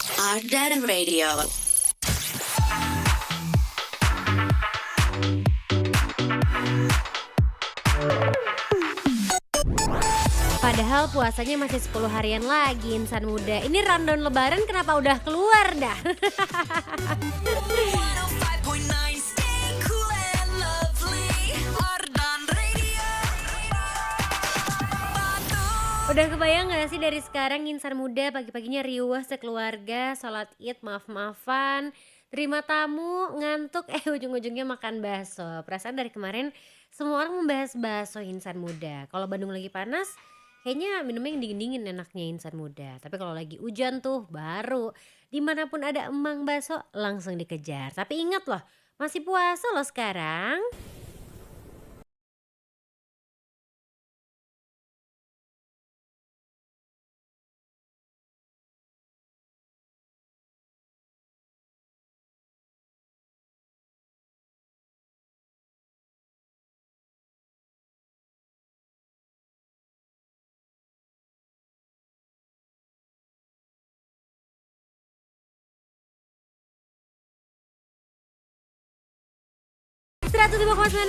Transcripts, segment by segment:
Ardan Radio. Padahal puasanya masih 10 harian lagi insan muda. Ini rundown lebaran kenapa udah keluar dah? Udah kebayang gak sih dari sekarang insan muda pagi-paginya riuh sekeluarga, sholat id, maaf-maafan, terima tamu, ngantuk, ujung-ujungnya makan bakso. Perasaan dari kemarin semua orang membahas bakso insan muda. Kalau Bandung lagi panas, kayaknya minumnya yang dingin-dingin enaknya insan muda. Tapi kalau lagi hujan tuh baru dimanapun ada emang bakso langsung dikejar. Tapi ingat loh, masih puasa loh sekarang.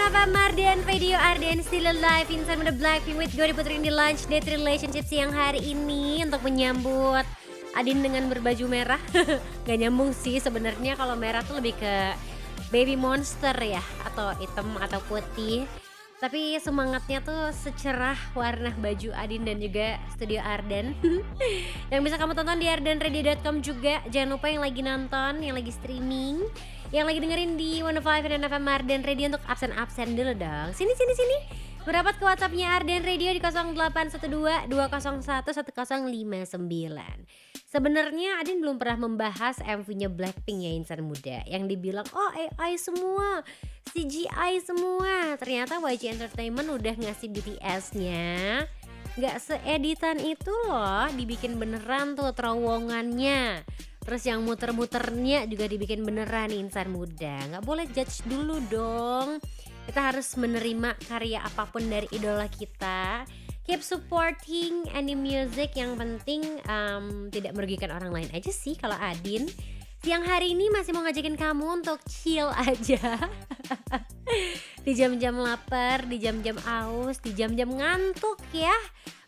Apa Mardian Radio Arden still alive insan muda Blackpink with Gori Putri in the lunch date relationship siang hari ini untuk menyambut Adin dengan berbaju merah. Gak nyambung sih sebenarnya, kalau merah tuh lebih ke baby monster ya, atau hitam atau putih. Tapi semangatnya tuh secerah warna baju Adin dan juga Studio Arden. Yang bisa kamu tonton di ardenradio.com juga. Jangan lupa yang lagi nonton, yang lagi streaming, yang lagi dengerin di 105 dan FM Arden Radio untuk absen-absen dulu dong. Sini. Merapat ke WhatsAppnya Arden Radio di 0812 201 1059. Sebenarnya Adin belum pernah membahas MV-nya Blackpink ya insan muda, yang dibilang oh AI semua, CGI semua. Ternyata YG Entertainment udah ngasih BTS-nya. Gak seeditan itu loh, dibikin beneran tuh terowongannya. Terus yang muter-muternya juga dibikin beneran nih insan muda. Gak boleh judge dulu dong. Kita harus menerima karya apapun dari idola kita. Keep supporting any music, yang penting tidak merugikan orang lain aja sih. Kalau Adin siang hari ini masih mau ngajakin kamu untuk chill aja. Di jam-jam lapar, di jam-jam aus, di jam-jam ngantuk ya.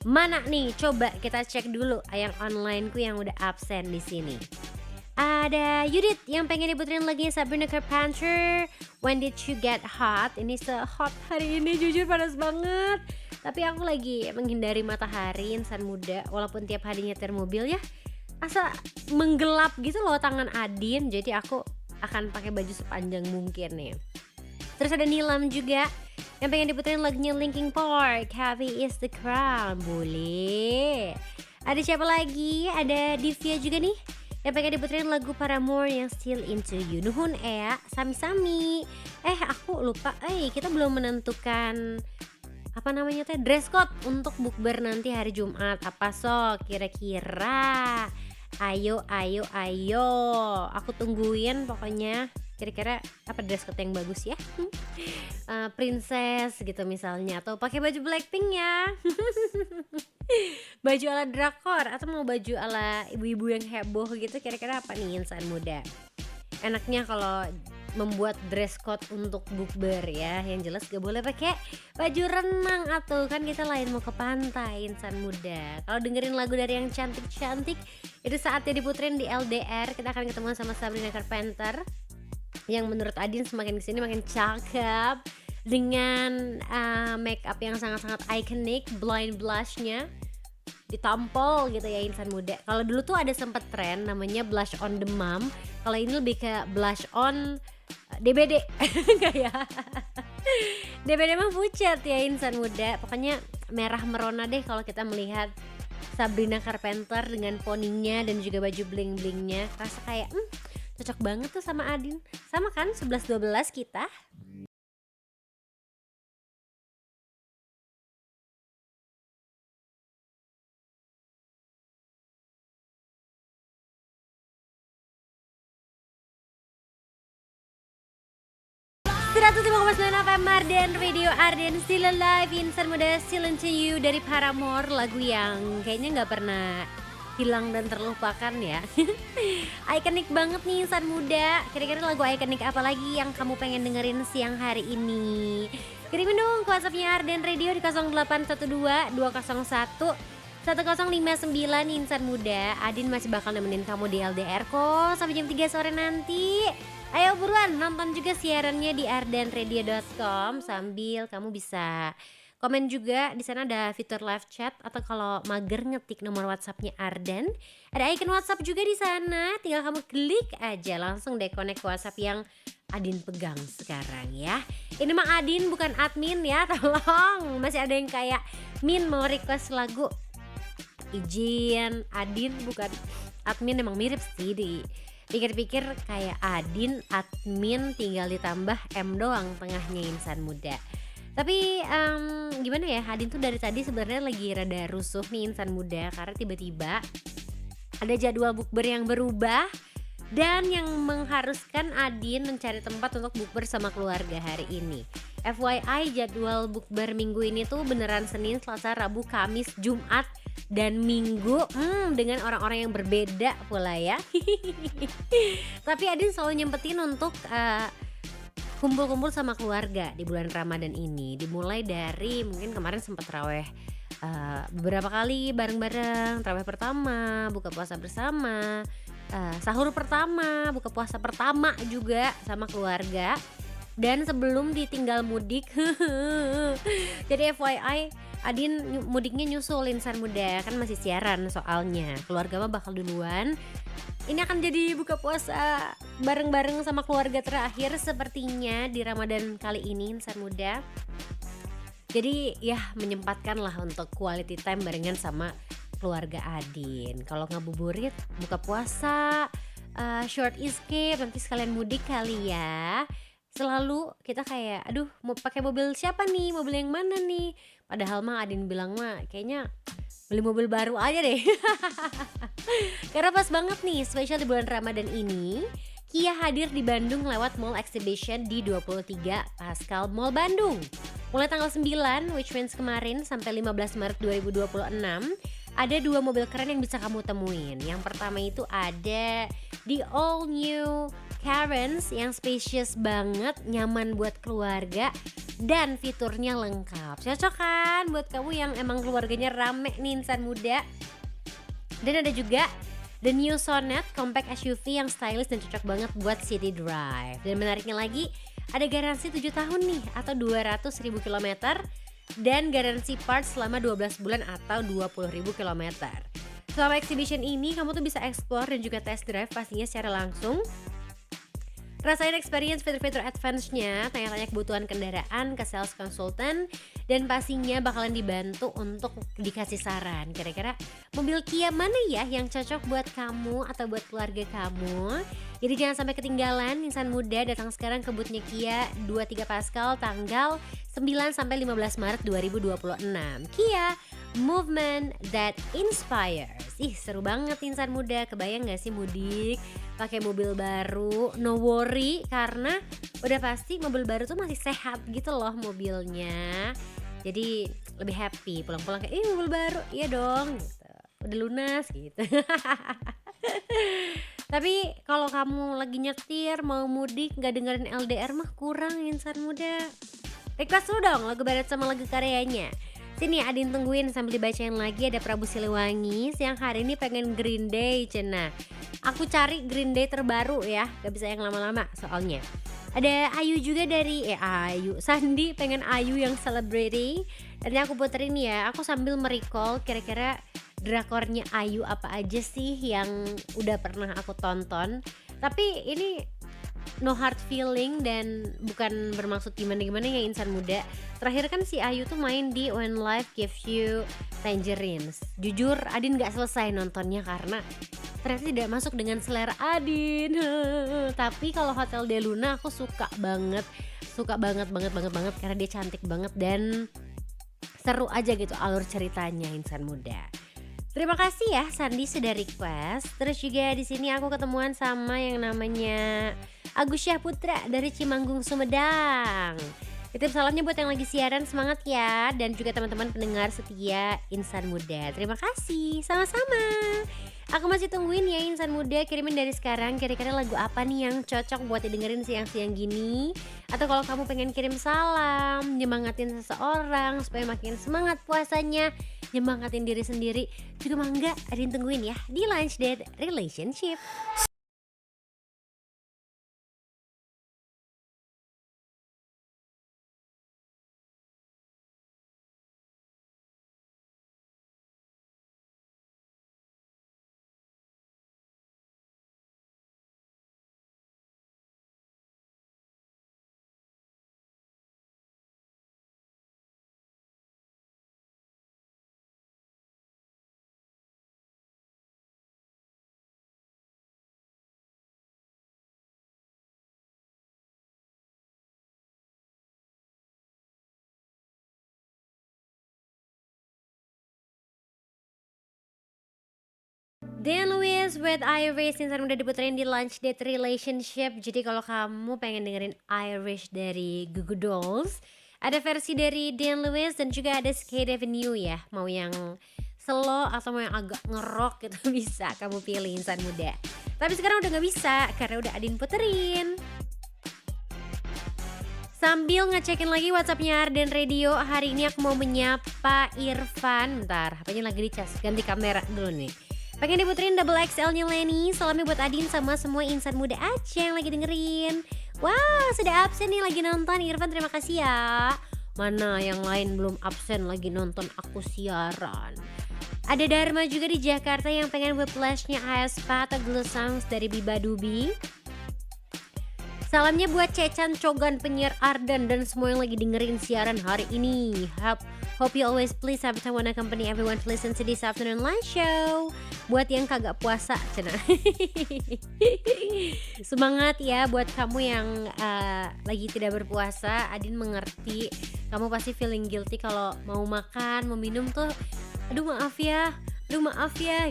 Mana nih? Coba kita cek dulu yang onlineku yang udah absen di sini. Ada Yudit yang pengen diputerin lagi Sabrina Carpenter, When Did You Get Hot. Ini se-hot hari ini, jujur panas banget. Tapi aku lagi menghindari matahari insan muda, walaupun tiap hari nyetir mobil ya asa menggelap gitu loh tangan Adin. Jadi aku akan pakai baju sepanjang mungkin nih. Terus ada Nilam juga yang pengen diputerin lagunya Linkin Park, Heavy Is The Crown. Boleh. Ada siapa lagi? Ada Divya juga nih yang pengen diputerin lagu Paramore yang Still Into You. Nuhun ya, sami-sami. Aku lupa, kita belum menentukan apa namanya teh, dress code untuk bukber nanti hari Jumat. Apa sok kira-kira? Ayo. Aku tungguin pokoknya. Kira-kira apa dress code yang bagus ya? Princess gitu misalnya, atau pakai baju Blackpink ya. Baju ala drakor atau mau baju ala ibu-ibu yang heboh gitu, kira-kira apa nih insan muda? Enaknya kalau membuat dress code untuk bukber ya, yang jelas gak boleh pakai baju renang atau kan kita lain mau ke pantai insan muda. Kalau dengerin lagu dari yang cantik-cantik, itu saatnya diputerin di LDR. Kita akan ketemu sama Sabrina Carpenter yang menurut Adin semakin kesini makin cakep dengan make up yang sangat-sangat ikonik, blind blushnya ditampol gitu ya insan muda. Kalau dulu tuh ada sempet tren namanya blush on the mom. Kalau ini lebih ke blush on DBD. Enggak ya. DBD mah pucat ya insan muda. Pokoknya merah merona deh kalau kita melihat Sabrina Carpenter dengan poninya dan juga baju bling-blingnya. Rasa kayak cocok banget tuh sama Adin. Sama kan 11-12 kita. 105,9 FM Arden Radio Arden Still Alive, Insan Muda Still Into You dari Paramore. Lagu yang kayaknya gak pernah hilang dan terlupakan ya. Ikonik banget nih insan muda. Kira-kira lagu ikonik apa lagi yang kamu pengen dengerin siang hari ini? Kirimin dong ke WhatsApp-nya Arden Radio di 0812 201 1059 insan muda. Adin masih bakal nemenin kamu di LDR kok sampai jam 3 sore nanti. Ayo buruan nonton juga siarannya di ardenradio.com sambil kamu bisa komen juga. Di sana ada fitur live chat atau kalau mager ngetik nomor WhatsApp-nya Arden, ada icon WhatsApp juga di sana. Tinggal kamu klik aja langsung deh connect ke WhatsApp yang Adin pegang sekarang ya. Ini mah Adin bukan admin ya, tolong. Masih ada yang kayak Min mau request lagu. Izin, Adin bukan admin, emang mirip sih pikir-pikir kayak Adin admin tinggal ditambah M doang tengahnya insan muda. Tapi gimana ya, Adin tuh dari tadi sebenarnya lagi rada rusuh nih insan muda karena tiba-tiba ada jadwal bukber yang berubah dan yang mengharuskan Adin mencari tempat untuk bukber sama keluarga hari ini. FYI jadwal bukber minggu ini tuh beneran Senin, Selasa, Rabu, Kamis, Jumat dan Minggu dengan orang-orang yang berbeda pula ya. Tapi Adin selalu nyempetin untuk kumpul-kumpul sama keluarga di bulan Ramadan ini. Dimulai dari mungkin kemarin sempat raweh beberapa kali bareng-bareng. Raweh pertama, buka puasa bersama, sahur pertama, buka puasa pertama juga sama keluarga. Dan sebelum ditinggal mudik jadi FYI Adin mudiknya nyusul insan muda, kan masih siaran soalnya. Keluarga mah bakal duluan. Ini akan jadi buka puasa bareng-bareng sama keluarga terakhir sepertinya di Ramadan kali ini insan muda. Jadi ya menyempatkan lah untuk quality time barengan sama keluarga Adin. Kalau ngabuburit, buka puasa, short escape, nanti sekalian mudik kali ya. Selalu kita kayak aduh mau pakai mobil siapa nih, mobil yang mana nih, padahal mah Adin bilang mah kayaknya beli mobil baru aja deh. Karena pas banget nih spesial di bulan Ramadan ini Kia hadir di Bandung lewat Mall Exhibition di 23 Pascal Mall Bandung. Mulai tanggal 9 which means kemarin sampai 15 Maret 2026 ada 2 mobil keren yang bisa kamu temuin. Yang pertama itu ada di all new Karens yang spacious banget, nyaman buat keluarga dan fiturnya lengkap. Cocok kan buat kamu yang emang keluarganya rame nih insan muda. Dan ada juga the new Sonet compact SUV yang stylish dan cocok banget buat city drive. Dan menariknya lagi ada garansi 7 tahun nih atau 200.000 km dan garansi parts selama 12 bulan atau 20.000 km. Selama exhibition ini kamu tuh bisa explore dan juga test drive pastinya secara langsung. Rasain experience fitur-fitur advance-nya, tanya-tanya kebutuhan kendaraan ke sales consultant, dan pastinya bakalan dibantu untuk dikasih saran. Kira-kira mobil Kia mana ya yang cocok buat kamu atau buat keluarga kamu? Jadi jangan sampai ketinggalan, insan muda datang sekarang ke booth-nya Kia 23 Pascal tanggal 9 sampai 15 Maret 2026. Kia, movement that inspires. Ih seru banget insan muda, kebayang gak sih mudik pakai mobil baru, no worry karena udah pasti mobil baru tuh masih sehat gitu loh mobilnya. Jadi lebih happy pulang-pulang kayak mobil baru, iya dong gitu. Udah lunas gitu. Tapi kalau kamu lagi nyetir mau mudik gak dengerin LDR mah kurang insan muda. Request lu dong lagu barat sama lagu karyanya. Sini Adin tungguin sambil dibacain lagi. Ada Prabu Siliwangi siang hari ini pengen Green Day cena. Aku cari Green Day terbaru ya, gak bisa yang lama-lama soalnya. Ada Ayu juga dari Ayu Sandi pengen Ayu yang Celebrity. Dan aku puterin ya, aku sambil merecall kira-kira drakornya Ayu apa aja sih yang udah pernah aku tonton. Tapi ini no hard feeling dan bukan bermaksud gimana-gimana ya insan muda. Terakhir kan si Ayu tuh main di When Life Gives You Tangerines. Jujur Adin gak selesai nontonnya karena ternyata tidak masuk dengan selera Adin. Tapi kalau Hotel de Luna aku suka banget karena dia cantik banget dan seru aja gitu alur ceritanya insan muda. Terima kasih ya Sandi sudah request. Terus juga di sini aku ketemuan sama yang namanya Agus Syahputra dari Cimanggung Sumedang. Titip salamnya buat yang lagi siaran, semangat ya. Dan juga teman-teman pendengar setia Insan Muda. Terima kasih, sama-sama. Aku masih tungguin ya Insan Muda, kirimin dari sekarang kira-kira lagu apa nih yang cocok buat didengerin siang-siang gini. Atau kalau kamu pengen kirim salam, nyemangatin seseorang supaya makin semangat puasanya, nyemangatin diri sendiri, juga mangga ada yang tungguin ya di Lunch Date Relationship. Dan Lewis with Irish Insan udah diputerin di Lunch Date Relationship. Jadi kalau kamu pengen dengerin Irish dari Goo Goo Dolls, ada versi dari Dan Lewis dan juga ada Skate Avenue ya. Mau yang slow atau mau yang agak ngerok gitu bisa kamu pilih Insan Muda. Tapi sekarang udah gak bisa karena udah Adin puterin. Sambil ngecekin lagi WhatsAppnya Arden Radio, hari ini aku mau menyapa Irfan. Bentar, hapanya lagi dicas, ganti kamera dulu nih. Pengen diputerin double XL-nya Lenny. Salamnya buat Adin sama semua Insan Muda Aceh yang lagi dengerin. Wah, sudah absen nih lagi nonton. Irfan terima kasih ya. Mana yang lain belum absen lagi nonton aku siaran. Ada Dharma juga di Jakarta yang pengen whiplashnya Aespa atau Glow Songs dari Biba Dubi. Salamnya buat Cecan Cogan penyiar Ardan dan semua yang lagi dengerin siaran hari ini. Hope you always please have time wanna accompany everyone to listen to this afternoon live show. Buat yang kagak puasa, cina. Semangat ya buat kamu yang lagi tidak berpuasa. Adin mengerti, kamu pasti feeling guilty kalau mau makan, mau minum tuh. Aduh maaf ya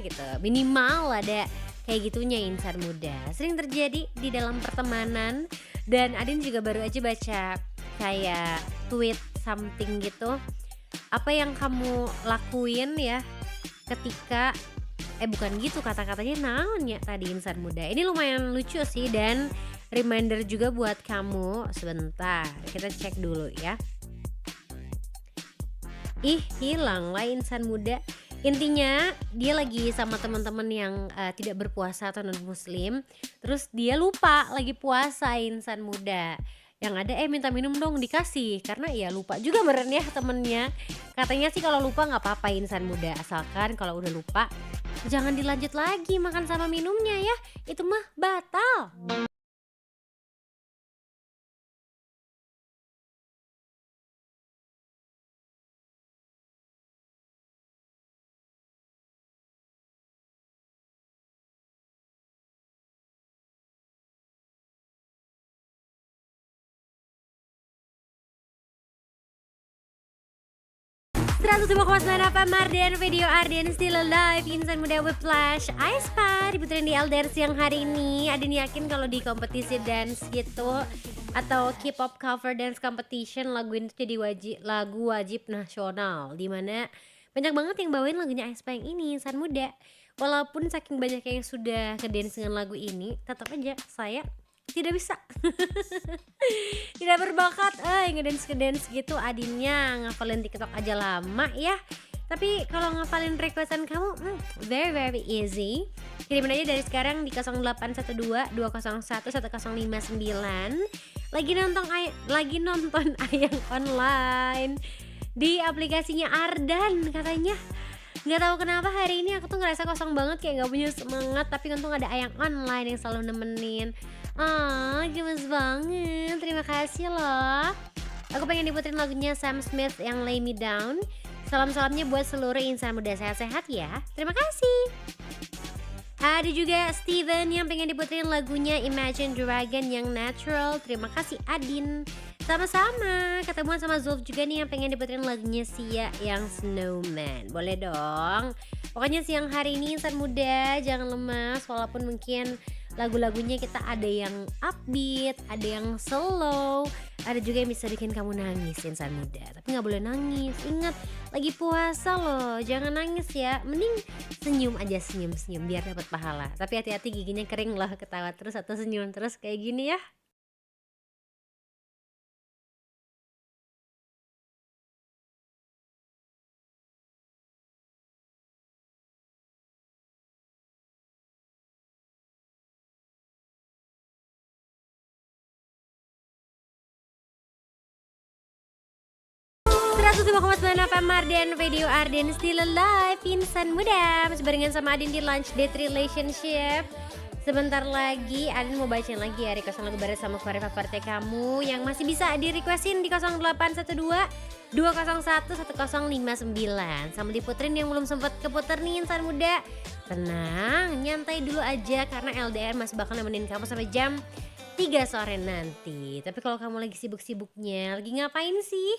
gitu. Minimal ada kayak gitunya Insan Muda. Sering terjadi di dalam pertemanan. Dan Adin juga baru aja baca kayak tweet something gitu. Apa yang kamu lakuin ya ketika bukan gitu kata-katanya naon ya tadi Insan Muda. Ini lumayan lucu sih dan reminder juga buat kamu. Sebentar, kita cek dulu ya. Hilang lah Insan Muda. Intinya dia lagi sama teman-teman yang tidak berpuasa atau non muslim. Terus dia lupa lagi puasa Insan Muda. Yang ada minta minum dong dikasih. Karena ya lupa juga meren ya temennya. Katanya sih kalau lupa gak apa-apa Insan Muda. Asalkan kalau udah lupa jangan dilanjut lagi makan sama minumnya ya. Itu mah batal. 105,9 FM Arden Video Arden Still Alive Insan Muda Whiplash Aespa diputerin di LDR siang hari ini. Adin yakin kalau di kompetisi dance gitu atau K-pop cover dance competition lagu ini jadi lagu wajib nasional, dimana banyak banget yang bawain lagunya Aespa yang ini Insan Muda. Walaupun saking banyak yang sudah ngedance dengan lagu ini, tetap aja saya tidak bisa tidak berbakat ngedance gitu. Adinnya ngafalin TikTok aja lama ya. Tapi kalau ngafalin requestan kamu very very easy. Kirimin aja dari sekarang di 0812 201 1059. Lagi nonton Ayang online di aplikasinya Ardan katanya. Nggak tahu kenapa hari ini aku tuh ngerasa kosong banget, kayak nggak punya semangat. Tapi untung ada Ayang online yang selalu nemenin. Gemes banget. Terima kasih loh. Aku pengen diputerin lagunya Sam Smith yang Lay Me Down. Salam-salamnya buat seluruh insan muda, sehat-sehat ya. Terima kasih. Ada juga Steven yang pengen diputerin lagunya Imagine Dragon yang Natural. Terima kasih Adin. Sama-sama. Ketemuan sama Zulf juga nih yang pengen diputerin lagunya Sia yang Snowman. Boleh dong. Pokoknya siang hari ini insan muda jangan lemas, walaupun mungkin lagu-lagunya kita ada yang upbeat, ada yang slow, ada juga yang bisa bikin kamu nangis insan muda. Tapi nggak boleh nangis, ingat lagi puasa loh, jangan nangis ya. Mending senyum aja, senyum-senyum biar dapat pahala. Tapi hati-hati giginya kering loh, ketawa terus atau senyum terus kayak gini ya. 105,9 FM Arden Radio Arden Still Alive Insan Muda. Masih barengan sama Adin di Lunch Date Relationship. Sebentar lagi Adin mau bacain lagi ya requestan lagu baru sama korea favorit kamu yang masih bisa di requestin di 0812 201 1059 sama diputerin yang belum sempat keputer nih insan muda. Tenang, nyantai dulu aja karena LDR masih bakal nemenin kamu sampai jam 3 sore nanti. Tapi kalau kamu lagi sibuk-sibuknya, lagi ngapain sih?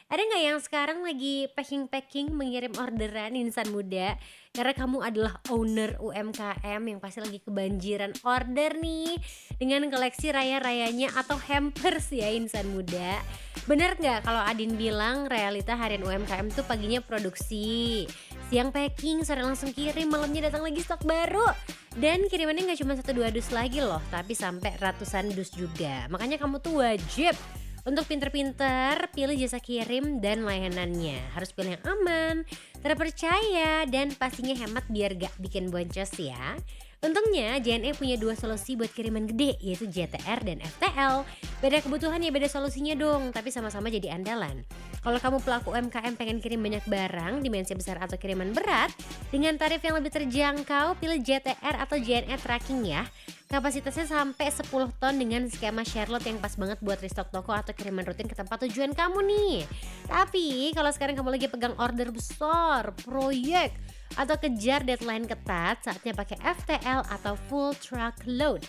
Ada nggak yang sekarang lagi packing-packing mengirim orderan insan muda? Karena kamu adalah owner UMKM yang pasti lagi kebanjiran order nih dengan koleksi raya-rayanya atau hampers ya insan muda. Bener nggak kalau Adin bilang realita harian UMKM tuh paginya produksi, siang packing, sore langsung kirim, malamnya datang lagi stok baru. Dan kirimannya nggak cuma 1-2 dus lagi loh, tapi sampai ratusan dus juga. Makanya kamu tuh wajib untuk pinter-pinter pilih jasa kirim dan layanannya. Harus pilih yang aman, terpercaya, dan pastinya hemat biar gak bikin boncos ya. Untungnya JNE punya 2 solusi buat kiriman gede, yaitu JTR dan FTL. Beda kebutuhan ya beda solusinya dong, tapi sama-sama jadi andalan. Kalau kamu pelaku UMKM pengen kirim banyak barang, dimensi besar atau kiriman berat, dengan tarif yang lebih terjangkau, pilih JTR atau JNE Tracking ya. Kapasitasnya sampai 10 ton dengan skema share lot yang pas banget buat restock toko atau kiriman rutin ke tempat tujuan kamu nih. Tapi kalau sekarang kamu lagi pegang order besar, proyek, atau kejar deadline ketat, saatnya pakai FTL atau full truck load.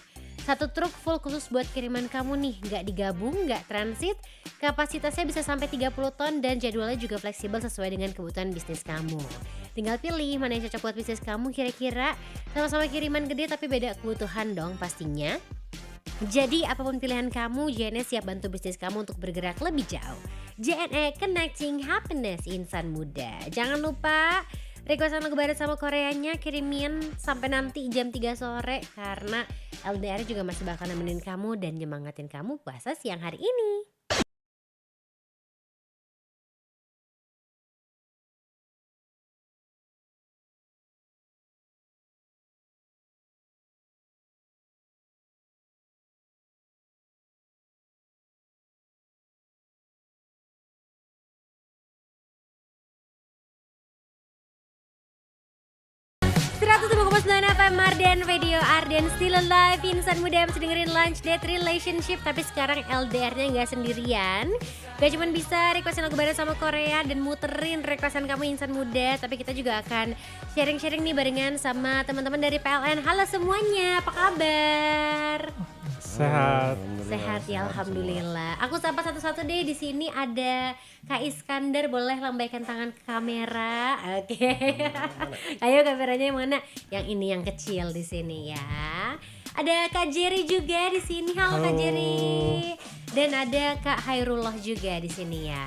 1 truk full khusus buat kiriman kamu nih, nggak digabung, nggak transit, kapasitasnya bisa sampai 30 ton dan jadwalnya juga fleksibel sesuai dengan kebutuhan bisnis kamu. Tinggal pilih mana yang cocok buat bisnis kamu kira-kira, sama-sama kiriman gede tapi beda kebutuhan dong pastinya. Jadi apapun pilihan kamu, JNE siap bantu bisnis kamu untuk bergerak lebih jauh. JNE Connecting Happiness insan muda. Jangan lupa requestan lagu baru sama Koreanya kirimin sampai nanti jam 3 sore karena LDR juga masih bakal nemenin kamu dan nyemangatin kamu puasa siang hari ini. Seratus 105,9 FM Arden Radio Arden Still Alive Insan muda masih dengerin Lunch Date Relationship. Tapi sekarang LDR-nya gak sendirian. Gak cuma bisa requestin lagu baru sama Korea dan muterin requestan kamu insan muda, tapi kita juga akan sharing-sharing nih barengan sama teman-teman dari PLN. Halo semuanya, apa kabar? Sehat. Sehat ya, alhamdulillah. Aku sapa satu-satu deh. Di sini ada Kak Iskandar, boleh lambaikan tangan ke kamera. Oke. Ayo kameranya yang mana? Yang ini yang kecil di sini ya. Ada Kak Jerry juga di sini. Halo Kak Jerry. Dan ada Kak Hairullah juga di sini ya.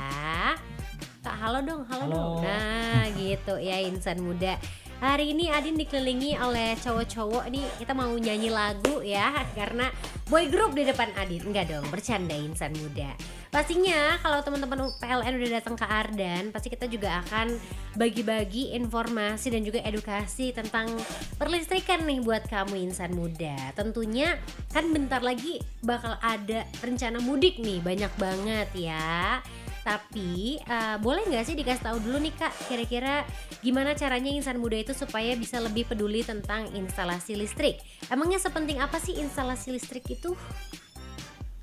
Kak halo dong, halo dong. Nah, gitu ya insan muda. Hari ini Adin dikelilingi oleh cowok-cowok nih. Kita mau nyanyi lagu ya, karena boy group di depan Adin. Enggak dong, bercanda insan muda. Pastinya kalau teman-teman PLN udah datang ke Ardan, pasti kita juga akan bagi-bagi informasi dan juga edukasi tentang perlistrikan nih buat kamu insan muda. Tentunya kan bentar lagi bakal ada rencana mudik nih, banyak banget ya. Tapi boleh nggak sih dikasih tahu dulu nih Kak, kira-kira gimana caranya insan muda itu supaya bisa lebih peduli tentang instalasi listrik? Emangnya sepenting apa sih instalasi listrik itu?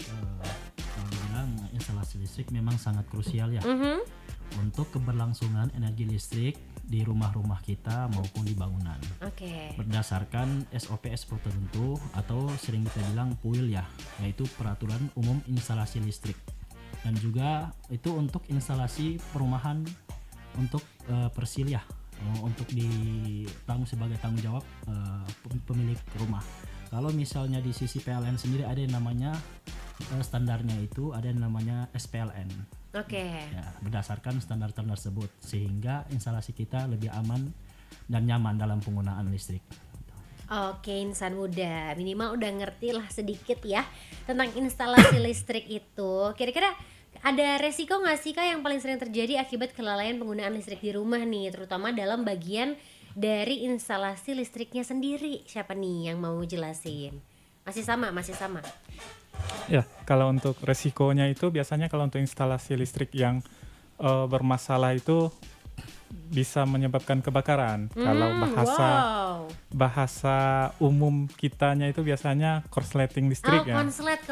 Kalau bilang instalasi listrik memang sangat krusial ya untuk keberlangsungan energi listrik di rumah-rumah kita maupun di bangunan. Oke. Berdasarkan SOP tertentu atau sering kita bilang PUIL ya, yaitu Peraturan Umum Instalasi Listrik. Dan juga itu untuk instalasi perumahan untuk persil ya, untuk sebagai tanggung jawab pemilik rumah. Kalau misalnya di sisi PLN sendiri ada yang namanya standarnya itu ada yang namanya SPLN. Oke. Ya, berdasarkan standar-standar tersebut sehingga instalasi kita lebih aman dan nyaman dalam penggunaan listrik. Oke, insan muda, minimal udah ngerti lah sedikit ya tentang instalasi listrik itu. Kira-kira ada resiko nggak sih Kak yang paling sering terjadi akibat kelalaian penggunaan listrik di rumah nih, terutama dalam bagian dari instalasi listriknya sendiri? Siapa nih yang mau jelasin? Masih sama. Ya, kalau untuk resikonya itu biasanya kalau untuk instalasi listrik yang bermasalah itu bisa menyebabkan kebakaran. Kalau bahasa umum kitanya itu biasanya korsleting listrik ya. Konslet.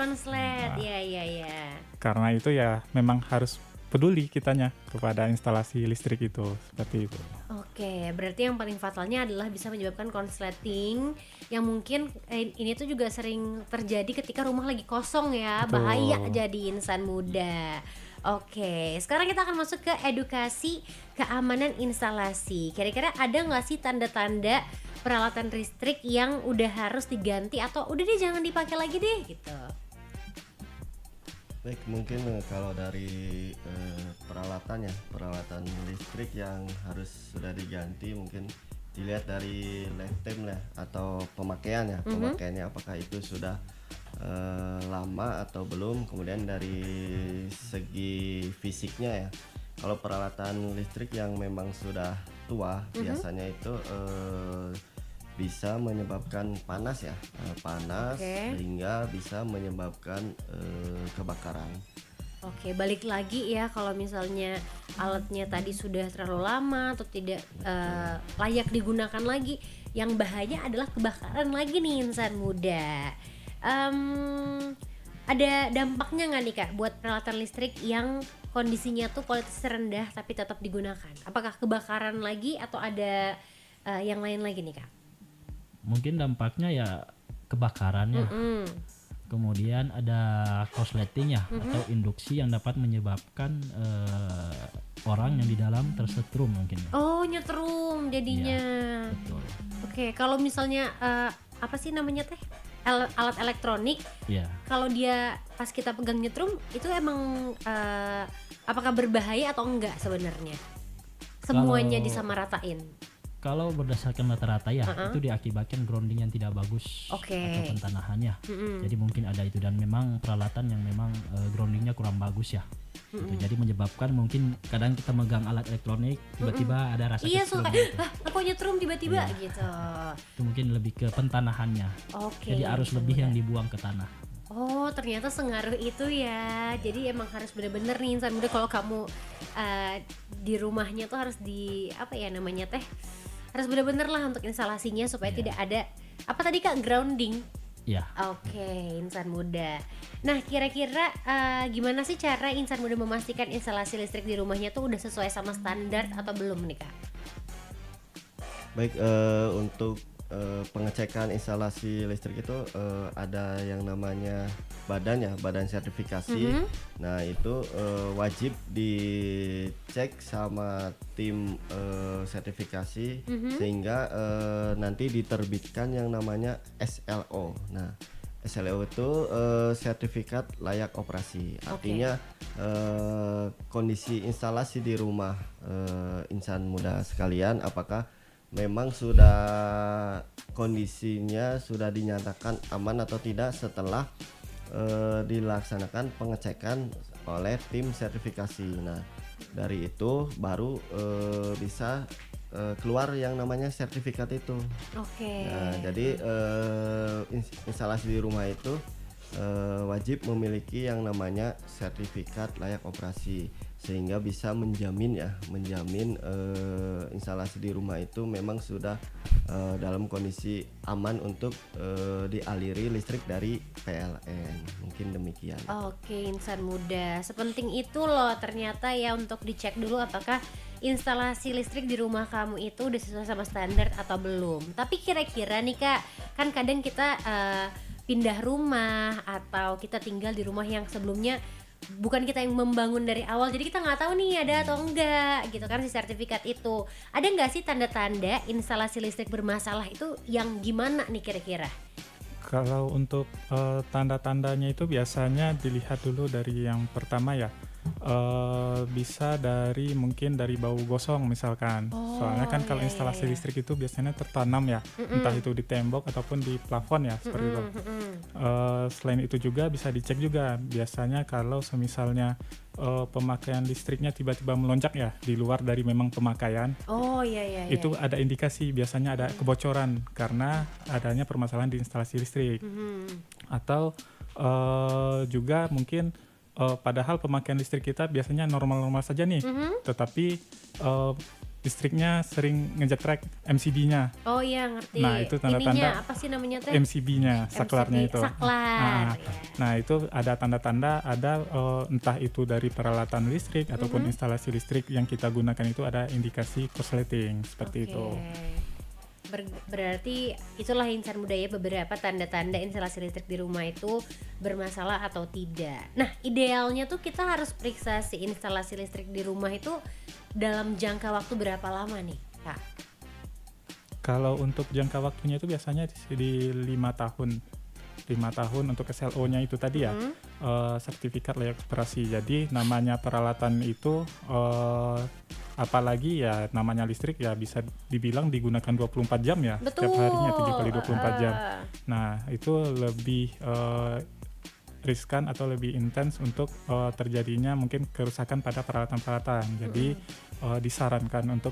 Iya. Karena itu ya memang harus peduli kitanya kepada instalasi listrik itu, seperti itu. Oke, berarti yang paling fatalnya adalah bisa menyebabkan konsleting yang mungkin ini tuh juga sering terjadi ketika rumah lagi kosong ya. Betul. Bahaya jadi insan muda. Oke, sekarang kita akan masuk ke edukasi keamanan instalasi. Kira-kira ada nggak sih tanda-tanda peralatan listrik yang udah harus diganti atau udah deh jangan dipakai lagi deh gitu? Baik, mungkin kalau dari peralatan listrik yang harus sudah diganti mungkin dilihat dari lifetime lah atau pemakaiannya. Pemakaiannya apakah itu sudah lama atau belum, kemudian dari segi fisiknya ya. Kalau peralatan listrik yang memang sudah tua biasanya itu bisa menyebabkan panas ya, sehingga bisa menyebabkan kebakaran. Oke, balik lagi ya, kalau misalnya alatnya tadi sudah terlalu lama atau tidak layak digunakan lagi, yang bahaya adalah kebakaran lagi nih insan muda. Ada dampaknya nggak nih Kak buat peralatan listrik yang kondisinya tuh kualitas rendah tapi tetap digunakan? Apakah kebakaran lagi atau ada yang lain lagi nih Kak? Mungkin dampaknya ya kebakarannya. Kemudian ada korsleting ya atau induksi yang dapat menyebabkan orang yang di dalam tersetrum mungkin. Oh, nyetrum jadinya. Ya, betul. Oke, kalau misalnya apa sih namanya teh? Alat elektronik. Ya. Kalau dia pas kita pegang nyetrum itu emang apakah berbahaya atau enggak sebenarnya? Semuanya disamaratain. Kalau berdasarkan rata-rata ya itu diakibatkan grounding yang tidak bagus atau pentanahannya. Jadi mungkin ada itu, dan memang peralatan yang memang groundingnya kurang bagus ya. Gitu. Jadi menyebabkan mungkin kadang kita megang alat elektronik tiba-tiba ada rasa suka aku nyetrum tiba-tiba gitu. Itu mungkin lebih ke pentanahannya. Jadi arus lebih yang dibuang ke tanah. Oh, ternyata sengaruh itu ya. Jadi emang harus bener-bener nih insan muda, kalau kamu di rumahnya tuh harus di apa ya namanya teh, harus bener-bener lah untuk instalasinya supaya tidak ada apa tadi Kak, grounding. Ya. Oke, insan muda. Nah, kira-kira gimana sih cara insan muda memastikan instalasi listrik di rumahnya tuh udah sesuai sama standar atau belum nih Kak? Baik, untuk pengecekan instalasi listrik itu ada yang namanya badan sertifikasi. Nah, itu wajib dicek sama tim sertifikasi sehingga nanti diterbitkan yang namanya SLO. Nah, SLO itu sertifikat layak operasi. Artinya kondisi instalasi di rumah insan muda sekalian, apakah memang sudah kondisinya sudah dinyatakan aman atau tidak setelah dilaksanakan pengecekan oleh tim sertifikasi. Nah, dari itu baru bisa keluar yang namanya sertifikat itu. Nah, jadi instalasi di rumah itu wajib memiliki yang namanya sertifikat layak operasi, sehingga bisa menjamin instalasi di rumah itu memang sudah dalam kondisi aman untuk dialiri listrik dari PLN. Mungkin demikian. Oke, insan muda, sepenting itu loh ternyata ya untuk dicek dulu apakah instalasi listrik di rumah kamu itu udah sesuai sama standar atau belum. Tapi kira-kira nih Kak, kan kadang kita pindah rumah atau kita tinggal di rumah yang sebelumnya bukan kita yang membangun dari awal, jadi kita nggak tahu nih ada atau enggak gitu kan si sertifikat itu. Ada nggak sih tanda-tanda instalasi listrik bermasalah itu yang gimana nih kira-kira? Kalau untuk tanda-tandanya itu biasanya dilihat dulu dari yang pertama ya, bisa dari mungkin dari bau gosong misalkan. Soalnya kan kalau iya, instalasi iya. listrik itu biasanya tertanam ya, entah itu di tembok ataupun di plafon ya seperti itu. Selain itu juga bisa dicek juga biasanya kalau semisalnya pemakaian listriknya tiba-tiba melonjak ya di luar dari memang pemakaian, Oh iya, iya, iya. itu ada indikasi biasanya ada kebocoran karena adanya permasalahan di instalasi listrik. Atau juga mungkin padahal pemakaian listrik kita biasanya normal-normal saja nih, tetapi listriknya sering ngejetrek MCB-nya. Oh iya, ngerti. Nah, itu tanda-tanda Ininya apa sih namanya teh? MCB-nya, saklarnya MCB, itu. saklar, Nah, ya. nah, itu ada tanda-tanda, ada entah itu dari peralatan listrik ataupun instalasi listrik yang kita gunakan itu ada indikasi korsleting seperti itu. Berarti itulah insan muda ya, beberapa tanda-tanda instalasi listrik di rumah itu bermasalah atau tidak. Nah, idealnya tuh kita harus periksa si instalasi listrik di rumah itu dalam jangka waktu berapa lama nih, Kak? Kalau untuk jangka waktunya itu biasanya di 5 tahun. 5 tahun untuk SLO-nya itu tadi ya, sertifikat layak operasi. Jadi namanya peralatan itu apalagi ya namanya listrik ya bisa dibilang digunakan 24 jam ya. Betul. Setiap harinya 7 kali 24 jam. Nah, itu lebih riskan atau lebih intens untuk terjadinya mungkin kerusakan pada peralatan-peralatan. Jadi disarankan untuk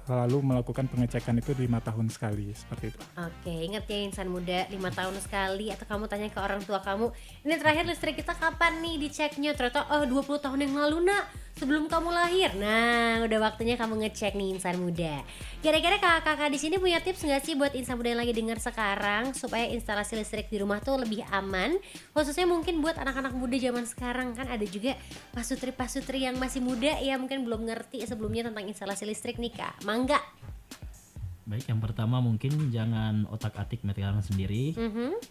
selalu melakukan pengecekan itu 5 tahun sekali seperti itu. Oke, ingat ya insan muda, 5 tahun sekali. Atau kamu tanya ke orang tua kamu, ini terakhir listrik kita kapan nih diceknya? Ternyata 20 tahun yang lalu nak, sebelum kamu lahir. Nah, udah waktunya kamu ngecek nih insan muda. Kira-kira kakak-kakak di sini punya tips nggak sih buat insan muda yang lagi dengar sekarang supaya instalasi listrik di rumah tuh lebih aman? Khususnya mungkin buat anak-anak muda zaman sekarang, kan ada juga pasutri-pasutri yang masih muda ya, mungkin belum ngerti sebelumnya tentang instalasi listrik nih Kak. Mangga. Baik, yang pertama mungkin jangan otak-atik meteran sendiri.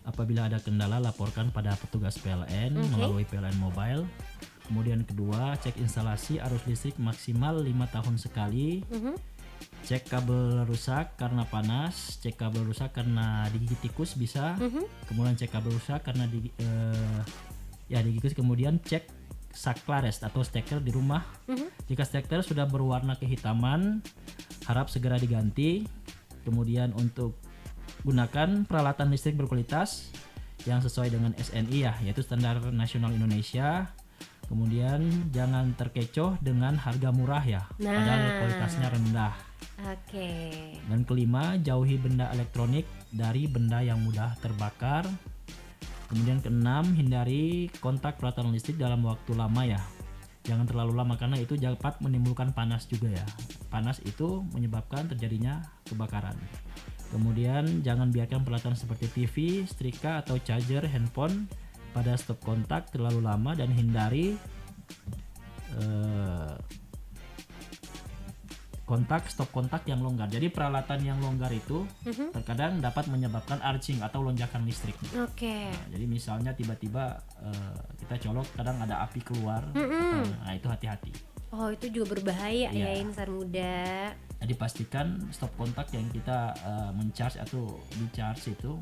Apabila ada kendala laporkan pada petugas PLN melalui PLN Mobile. Kemudian kedua, cek instalasi arus listrik maksimal 5 tahun sekali. Cek kabel rusak karena panas, cek kabel rusak karena digigit tikus bisa. Kemudian cek kabel rusak karena digigit tikus. Kemudian cek saklares atau steker di rumah. Jika steker sudah berwarna kehitaman, harap segera diganti. Kemudian untuk gunakan peralatan listrik berkualitas yang sesuai dengan SNI ya, yaitu Standar Nasional Indonesia. Kemudian jangan terkecoh dengan harga murah ya, padahal kualitasnya rendah. Oke. Dan kelima, jauhi benda elektronik dari benda yang mudah terbakar. Kemudian keenam, hindari kontak peralatan listrik dalam waktu lama ya. Jangan terlalu lama karena itu dapat menimbulkan panas juga ya. Panas itu menyebabkan terjadinya kebakaran. Kemudian jangan biarkan peralatan seperti TV, setrika atau charger handphone pada stop kontak terlalu lama dan hindari stop kontak yang longgar. Jadi peralatan yang longgar itu terkadang dapat menyebabkan arcing atau lonjakan listrik. Oke. Nah, jadi misalnya tiba-tiba kita colok, kadang ada api keluar. Nah, itu hati-hati. Oh, itu juga berbahaya ya Iya. insan muda. Jadi pastikan stop kontak yang kita mencharge atau di-charge itu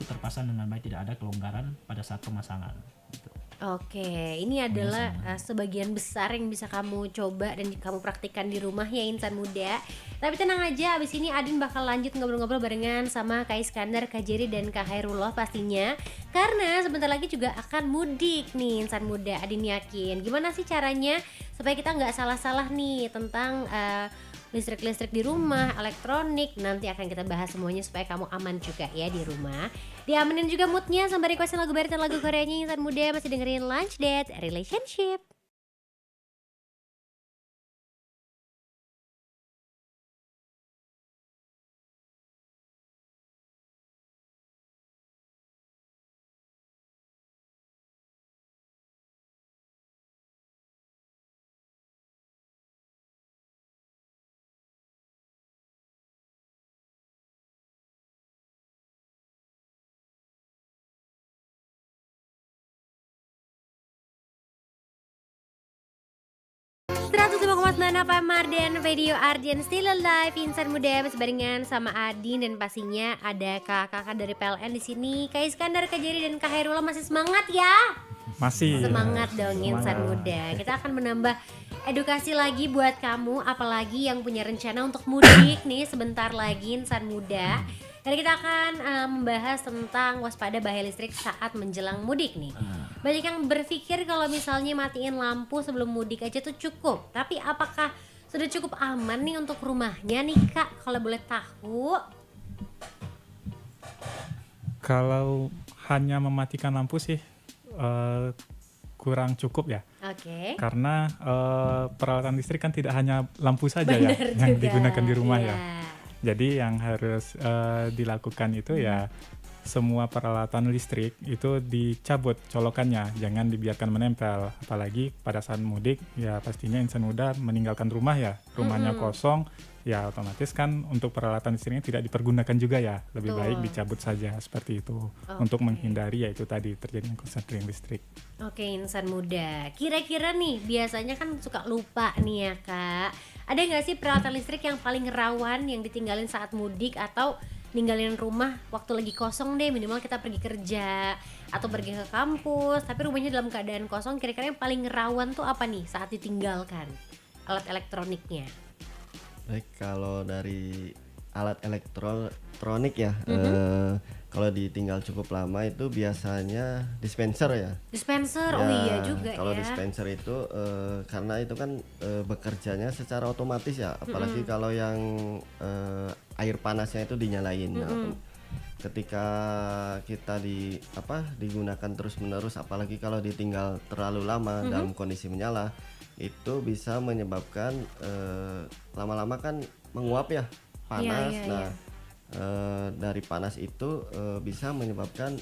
terpasang dengan baik, tidak ada kelonggaran pada saat pemasangan. Gitu. Oke, ini adalah sebagian besar yang bisa kamu coba dan kamu praktikkan di rumah ya insan muda. Tapi tenang aja, abis ini Adin bakal lanjut ngobrol-ngobrol barengan sama Kak Iskandar, Kak Jerry, dan Kak Hairullah pastinya. Karena sebentar lagi juga akan mudik nih insan muda. Adin yakin, gimana sih caranya supaya kita nggak salah-salah nih tentang listrik-listrik di rumah, elektronik. Nanti akan kita bahas semuanya supaya kamu aman juga ya di rumah. Diamenin juga moodnya sampai requestin lagu baru dan lagu Koreanya insan muda. Masih dengerin Lunch Date Relationship. 105,9 FM Mardian Radio Ardian Still Alive, insan muda masih barengan sama Adin dan pastinya ada kakak-kakak dari PLN di sini. Kak Iskandar, Kak Jerry dan Kak Hairullah masih semangat ya? Masih. Semangat dong Semangat. insan muda. Kita akan menambah edukasi lagi buat kamu, apalagi yang punya rencana untuk mudik nih sebentar lagi insan muda. Dan kita akan membahas tentang waspada bahaya listrik saat menjelang mudik nih. Banyak yang berpikir kalau misalnya matiin lampu sebelum mudik aja tuh cukup. Tapi apakah sudah cukup aman nih untuk rumahnya nih Kak? Kalau boleh tahu. Kalau hanya mematikan lampu sih kurang cukup ya. Oke. Karena peralatan listrik kan tidak hanya lampu saja ya Bener yang juga. digunakan di rumah Iya. ya. Jadi yang harus dilakukan itu ya semua peralatan listrik itu dicabut colokannya, jangan dibiarkan menempel. Apalagi pada saat mudik ya pastinya insan muda meninggalkan rumah ya, rumahnya kosong ya otomatis kan untuk peralatan listriknya tidak dipergunakan juga ya. Lebih Betul. baik dicabut saja seperti itu untuk menghindari ya itu tadi terjadinya korsleting listrik. Oke insan muda, kira-kira nih biasanya kan suka lupa nih ya Kak. Ada nggak sih peralatan listrik yang paling rawan yang ditinggalin saat mudik atau ninggalin rumah waktu lagi kosong deh, minimal kita pergi kerja atau pergi ke kampus tapi rumahnya dalam keadaan kosong, kira-kira yang paling rawan tuh apa nih saat ditinggalkan alat elektroniknya? Baik, kalau dari alat elektronik ya, kalau ditinggal cukup lama itu biasanya dispenser ya. Dispenser, oh Ya, iya juga kalau ya. dispenser itu karena itu kan bekerjanya secara otomatis ya, apalagi kalau yang air panasnya itu dinyalain. Nah, ketika kita digunakan terus-menerus, apalagi kalau ditinggal terlalu lama dalam kondisi menyala, itu bisa menyebabkan lama-lama kan menguap ya, panas. Iya, Nah, dari panas itu bisa menyebabkan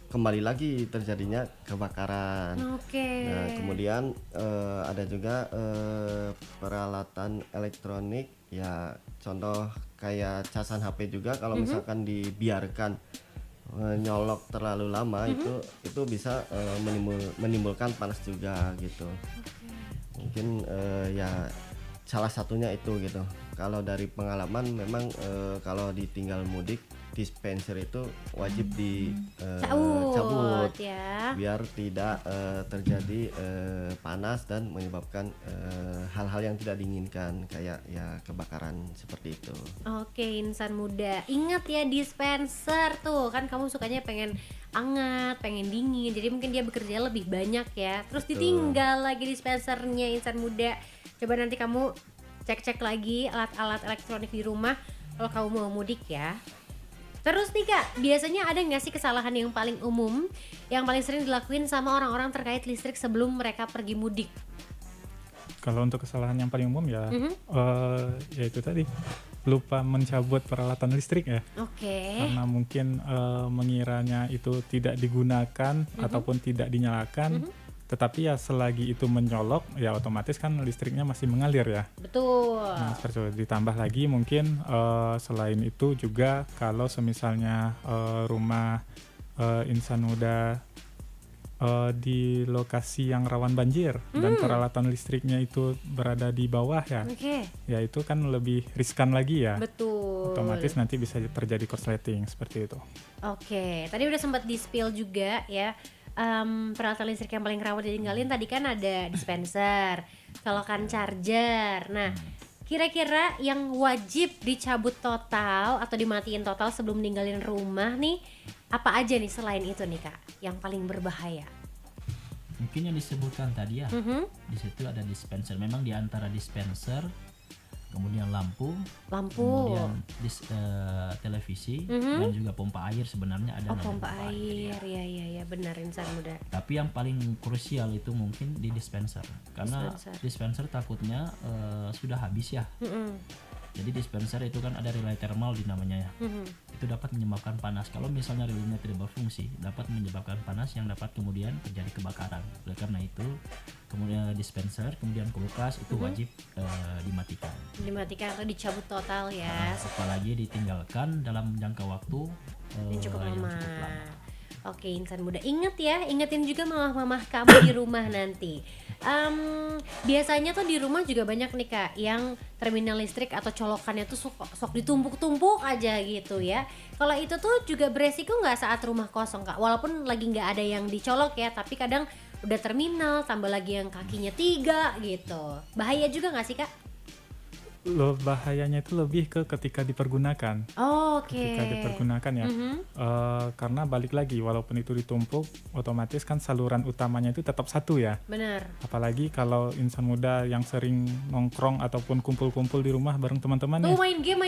kembali lagi terjadinya kebakaran. Oke. Nah, kemudian ada juga peralatan elektronik ya, contoh kayak casan HP juga kalau misalkan dibiarkan nyolok terlalu lama itu bisa menimbulkan panas juga gitu. Mungkin ya salah satunya itu gitu. Kalau dari pengalaman memang kalau ditinggal mudik dispenser itu wajib dicabut ya. biar tidak terjadi panas dan menyebabkan hal-hal yang tidak diinginkan kayak ya kebakaran seperti itu. Oke insan muda, ingat ya dispenser tuh kan kamu sukanya pengen hangat, pengen dingin, jadi mungkin dia bekerja lebih banyak ya. Terus ditinggal lagi dispensernya insan muda. Coba nanti kamu cek-cek lagi alat-alat elektronik di rumah kalau kamu mau mudik ya. Terus nih Kak, biasanya ada nggak sih kesalahan yang paling umum yang paling sering dilakuin sama orang-orang terkait listrik sebelum mereka pergi mudik? Kalau untuk kesalahan yang paling umum ya ya itu tadi lupa mencabut peralatan listrik ya. Oke. Karena mungkin mengiranya itu tidak digunakan ataupun tidak dinyalakan, tetapi ya selagi itu menyolok ya otomatis kan listriknya masih mengalir ya. Betul. Nah seperti itu. Ditambah lagi mungkin selain itu juga kalau semisalnya rumah insan muda di lokasi yang rawan banjir dan peralatan listriknya itu berada di bawah ya, Oke. ya itu kan lebih riskan lagi ya. Betul. Otomatis nanti bisa terjadi korsleting seperti itu. Oke, tadi udah sempat di-spill juga ya. Peralatan listrik yang paling rawan ditinggalin tadi kan ada dispenser, colokan charger. Nah, kira-kira yang wajib dicabut total atau dimatiin total sebelum ninggalin rumah nih, apa aja nih selain itu nih Kak, yang paling berbahaya? Mungkin yang disebutkan tadi ya, di situ ada dispenser. Memang di antara dispenser, kemudian lampu, kemudian televisi, dan juga pompa air sebenarnya ada. Oh, namanya pompa air, ya benar insan muda. Tapi yang paling krusial itu mungkin di dispenser, karena dispenser takutnya sudah habis ya. Jadi dispenser itu kan ada relay thermal di namanya ya. Itu dapat menyebabkan panas. Kalau misalnya relaynya tidak berfungsi, dapat menyebabkan panas yang dapat kemudian terjadi kebakaran. Oleh karena itu, kemudian dispenser, kemudian kulkas itu wajib dimatikan. Dimatikan atau dicabut total ya. Apalagi ditinggalkan dalam jangka waktu Yang cukup lama. Oke, insan muda, inget ya, ingetin juga mamah-mamah kamu di rumah nanti. Biasanya tuh di rumah juga banyak nih Kak yang terminal listrik atau colokannya tuh sok ditumpuk-tumpuk aja gitu ya. Kalau itu tuh juga beresiko nggak saat rumah kosong Kak? Walaupun lagi nggak ada yang dicolok ya, tapi kadang udah terminal tambah lagi yang kakinya 3 gitu. Bahaya juga nggak sih Kak? Bahayanya itu lebih ke ketika dipergunakan. Oke. Ketika dipergunakan ya. Karena balik lagi, walaupun itu ditumpuk, otomatis kan saluran utamanya itu tetap satu ya. Benar. Apalagi kalau insan muda yang sering nongkrong ataupun kumpul-kumpul di rumah bareng teman-teman Tuh ya. main game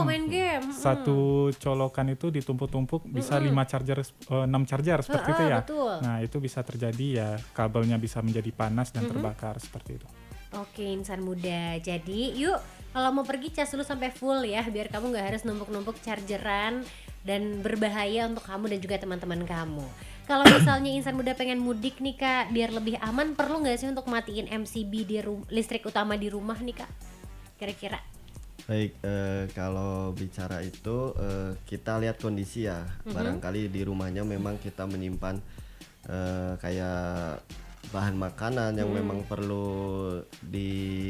main game. Satu colokan itu ditumpuk-tumpuk bisa 5 charger, 6 charger seperti itu ya. Betul. Nah itu bisa terjadi ya, kabelnya bisa menjadi panas dan terbakar seperti itu. Oke insan muda, jadi yuk kalau mau pergi cas dulu sampai full ya, biar kamu nggak harus numpuk-numpuk chargeran dan berbahaya untuk kamu dan juga teman-teman kamu. Kalau misalnya insan muda pengen mudik nih Kak, biar lebih aman, perlu nggak sih untuk matiin MCB di listrik utama di rumah nih Kak? Kira-kira? Baik, kalau bicara itu kita lihat kondisi ya. Barangkali di rumahnya memang kita menyimpan kayak bahan makanan yang memang perlu diawetkan,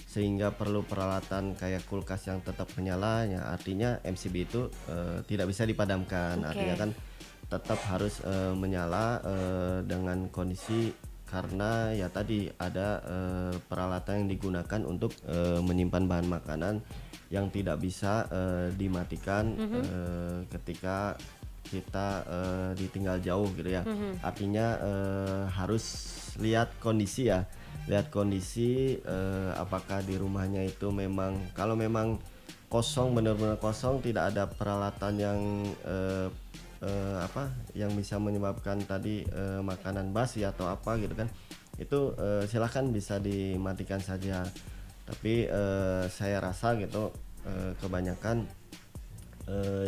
sehingga perlu peralatan kayak kulkas yang tetap menyala ya, artinya MCB itu tidak bisa dipadamkan. Artinya kan tetap harus menyala dengan kondisi, karena ya tadi ada peralatan yang digunakan untuk menyimpan bahan makanan yang tidak bisa dimatikan ketika kita ditinggal jauh gitu ya. Artinya harus lihat kondisi ya, apakah di rumahnya itu memang, kalau memang kosong, benar-benar kosong, tidak ada peralatan yang yang bisa menyebabkan tadi makanan basi atau apa gitu kan, itu silahkan bisa dimatikan saja. Tapi saya rasa gitu kebanyakan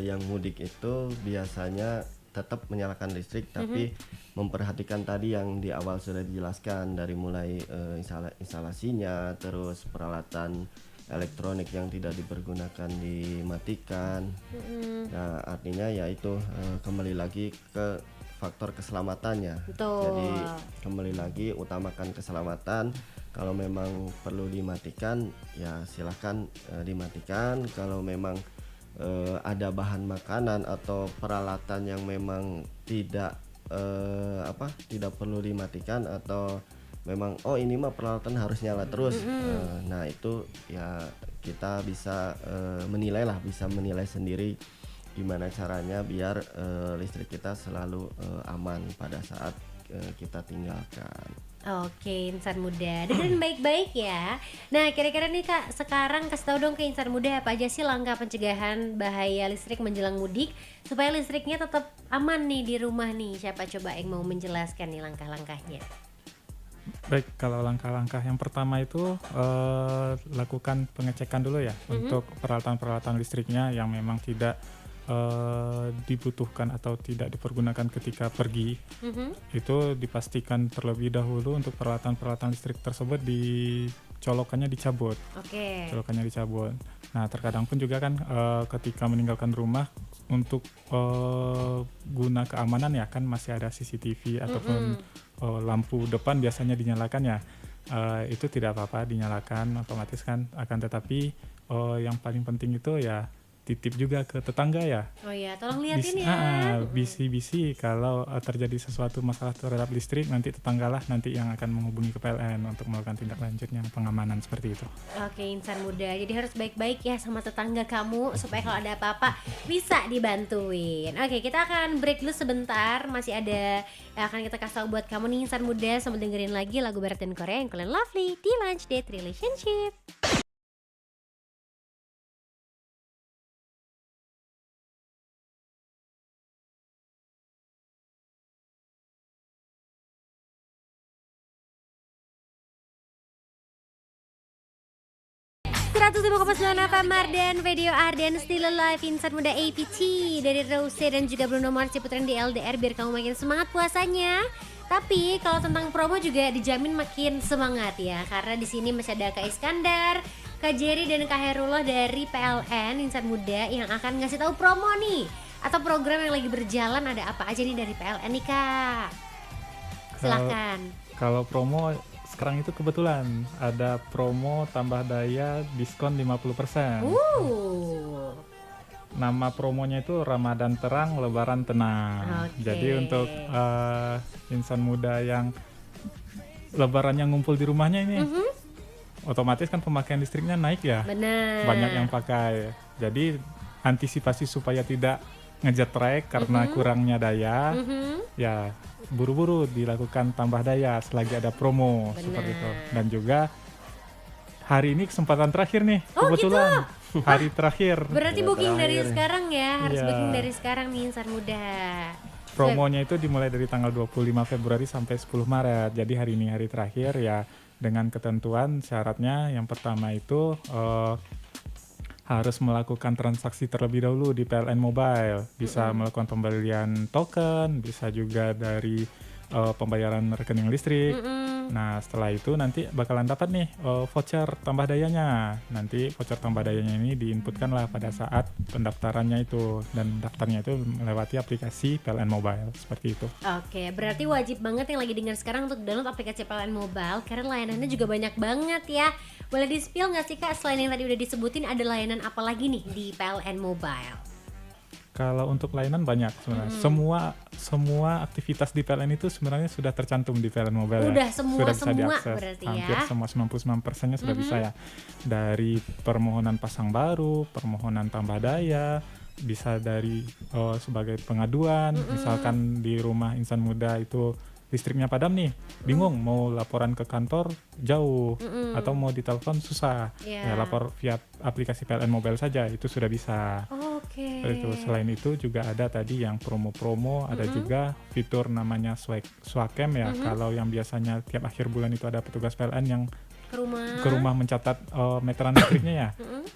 yang mudik itu biasanya tetap menyalakan listrik, tapi memperhatikan tadi yang di awal sudah dijelaskan, dari mulai instalasinya, terus peralatan elektronik yang tidak dipergunakan dimatikan. Nah artinya ya itu kembali lagi ke faktor keselamatannya. Betul. Jadi kembali lagi utamakan keselamatan. Kalau memang perlu dimatikan ya silahkan dimatikan. Kalau memang ada bahan makanan atau peralatan yang memang tidak perlu dimatikan, atau memang ini mah peralatan harus nyala terus, nah itu ya kita bisa menilai sendiri gimana caranya biar listrik kita selalu aman pada saat kita tinggalkan. Oke insan muda, dengerin baik-baik ya. Nah kira-kira nih Kak, sekarang kasih tahu dong ke insan muda apa aja sih langkah pencegahan bahaya listrik menjelang mudik supaya listriknya tetap aman nih di rumah nih. Siapa coba yang mau menjelaskan nih langkah-langkahnya? Baik, kalau langkah-langkah yang pertama itu lakukan pengecekan dulu ya untuk peralatan-peralatan listriknya yang memang tidak dibutuhkan atau tidak dipergunakan ketika pergi. Itu dipastikan terlebih dahulu untuk peralatan-peralatan listrik tersebut colokannya dicabut. Colokannya dicabut. Nah terkadang pun juga kan ketika meninggalkan rumah untuk guna keamanan ya kan masih ada CCTV ataupun lampu depan biasanya dinyalakan ya. Itu tidak apa-apa dinyalakan otomatis kan, akan tetapi yang paling penting itu ya titip juga ke tetangga ya. Oh iya, tolong liatin ya. Bisi-bisi kalau terjadi sesuatu masalah terhadap listrik, nanti tetanggalah nanti yang akan menghubungi ke PLN untuk melakukan tindak lanjutnya pengamanan seperti itu. Oke, insan muda. Jadi harus baik-baik ya sama tetangga kamu supaya kalau ada apa-apa bisa dibantuin. Oke, kita akan break dulu sebentar. Masih ada yang akan kita kasih tahu buat kamu nih insan muda, sambil dengerin lagi lagu barat dan Korea yang kalian lovely di Lunch Date Relationship. 105,9 FM Mardan, video Arden Still Alive, insan muda APT dari Rose dan juga Bruno Mars Ciputra di LDR biar kamu makin semangat puasanya. Tapi kalau tentang promo juga dijamin makin semangat ya, karena di sini masih ada Kak Iskandar, Kak Jerry dan Kak Herullah dari PLN insan muda yang akan ngasih tahu promo nih. atau program yang lagi berjalan ada apa aja nih dari PLN nih Kak? Silahkan. Kalau promo sekarang itu kebetulan ada promo tambah daya diskon 50%. Nama promonya itu Ramadan Terang, Lebaran Tenang. Oke. Jadi untuk insan muda yang lebarannya ngumpul di rumahnya ini, otomatis kan pemakaian listriknya naik ya. Benar. Banyak yang pakai. Jadi antisipasi supaya tidak ngejetrek karena kurangnya daya, ya buru-buru dilakukan tambah daya selagi ada promo. Benar. Seperti itu. Dan juga hari ini kesempatan terakhir nih, Oh, kebetulan hari terakhir. Berarti booking dari sekarang ya, harus Iya. booking dari sekarang nih insan muda. Promonya itu dimulai dari tanggal 25 Februari sampai 10 Maret. Jadi hari ini hari terakhir ya, dengan ketentuan syaratnya yang pertama itu harus melakukan transaksi terlebih dahulu di PLN Mobile. Bisa melakukan pembelian token, bisa juga dari pembayaran rekening listrik. Nah setelah itu nanti bakalan dapat nih voucher tambah dayanya. Nanti voucher tambah dayanya ini diinputkan lah pada saat pendaftarannya itu, dan daftarnya itu melewati aplikasi PLN Mobile seperti itu. Oke, berarti wajib banget yang lagi dengar sekarang untuk download aplikasi PLN Mobile karena layanannya juga banyak banget ya. Boleh di-spill nggak sih Kak, selain yang tadi udah disebutin ada layanan apa lagi nih di PLN Mobile? Kalau untuk layanan banyak sebenarnya. Semua aktivitas di PLN itu sebenarnya sudah tercantum di PLN Mobile. Udah ya. semua bisa diakses. berarti ya. Hampir semua 99%-nya sudah bisa ya. Dari permohonan pasang baru, permohonan tambah daya, bisa dari sebagai pengaduan, misalkan di rumah insan muda itu listriknya padam nih, bingung mau laporan ke kantor jauh atau mau ditelepon susah, Iya. ya lapor via aplikasi PLN Mobile saja, itu sudah bisa. Oke. Itu selain itu juga ada tadi yang promo-promo, ada juga fitur namanya Swakem ya. Kalau yang biasanya tiap akhir bulan itu ada petugas PLN yang Ke rumah. mencatat meteran listriknya ya.